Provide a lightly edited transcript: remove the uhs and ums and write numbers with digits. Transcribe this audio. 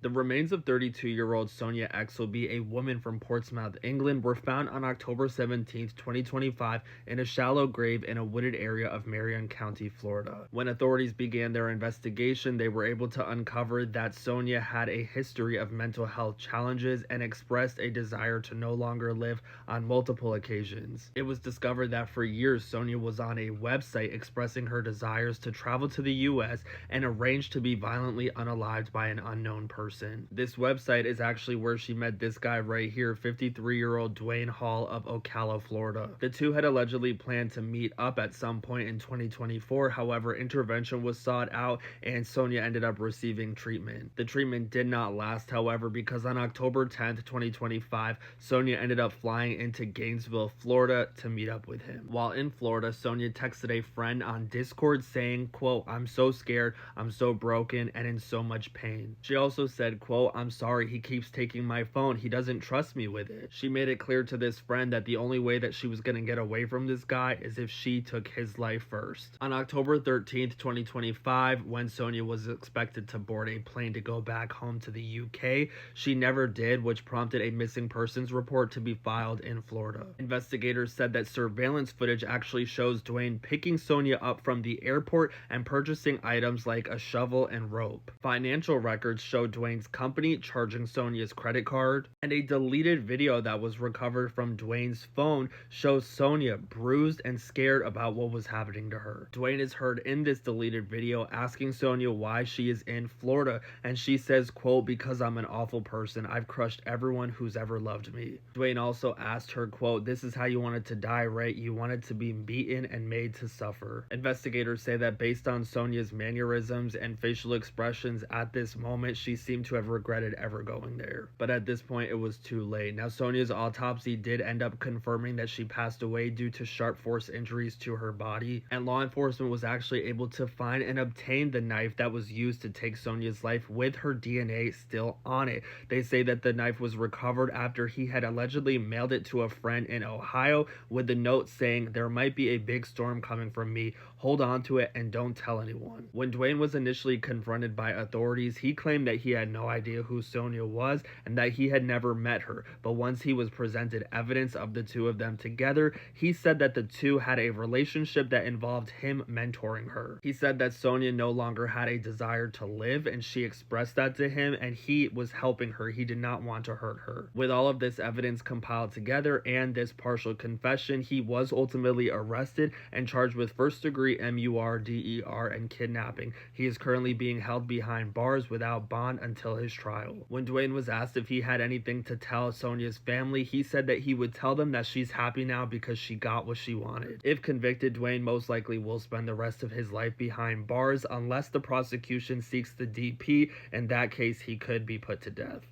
The remains of 32-year-old Sonia X will be a woman from Portsmouth, England, were found on October 17, 2025, in a shallow grave in a wooded area of Marion County, Florida. When authorities began their investigation, they were able to uncover that Sonia had a history of mental health challenges and expressed a desire to no longer live on multiple occasions. It was discovered that for years Sonia was on a website expressing her desires to travel to the US and arranged to be violently unalived by an unknown person. This website is actually where she met this guy right here, 53-year-old Dwayne Hall of Ocala, Florida. The two had allegedly planned to meet up at some point in 2024. However, intervention was sought out and Sonia ended up receiving treatment. The treatment did not last, however, because on October 10th, 2025, Sonia ended up flying into Gainesville, Florida to meet up with him. While in Florida, Sonia texted a friend on Discord saying, quote, "I'm so scared, I'm so broken, and in so much pain." She also said, quote, "I'm sorry, he keeps taking my phone. He doesn't trust me with it." She made it clear to this friend that the only way that she was going to get away from this guy is if she took his life first. On October 13th, 2025, when Sonia was expected to board a plane to go back home to the UK, she never did, which prompted a missing persons report to be filed in Florida. Investigators said that surveillance footage actually shows Dwayne picking Sonia up from the airport and purchasing items like a shovel and rope. Financial records show Dwayne's company charging Sonia's credit card, and a deleted video that was recovered from Dwayne's phone shows Sonia bruised and scared about what was happening to her. Dwayne is heard in this deleted video asking Sonia why she is in Florida, and she says, quote, "Because I'm an awful person. I've crushed everyone who's ever loved me." Dwayne also asked her, quote, "This is how you wanted to die, right? You wanted to be beaten and made to suffer." Investigators say that based on Sonia's mannerisms and facial expressions at this moment, she seemed to have regretted ever going there. But at this point, it was too late. Now, Sonia's autopsy did end up confirming that she passed away due to sharp force injuries to her body, and law enforcement was actually able to find and obtain the knife that was used to take Sonia's life with her DNA still on it. They say that the knife was recovered after he had allegedly mailed it to a friend in Ohio with the note saying, "There might be a big storm coming from me. Hold on to it and don't tell anyone." When Dwayne was initially confronted by authorities, he claimed that he had no idea who Sonia was and that he had never met her. But once he was presented evidence of the two of them together, he said that the two had a relationship that involved him mentoring her. He said that Sonia no longer had a desire to live, and she expressed that to him, and he was helping her. He did not want to hurt her. With all of this evidence compiled together and this partial confession, he was ultimately arrested and charged with first-degree MURDER and kidnapping. He is currently being held behind bars without bond until his trial. When Dwayne was asked if he had anything to tell Sonia's family, he said that he would tell them that she's happy now because she got what she wanted. If convicted, Dwayne most likely will spend the rest of his life behind bars unless the prosecution seeks the DP. In that case, he could be put to death.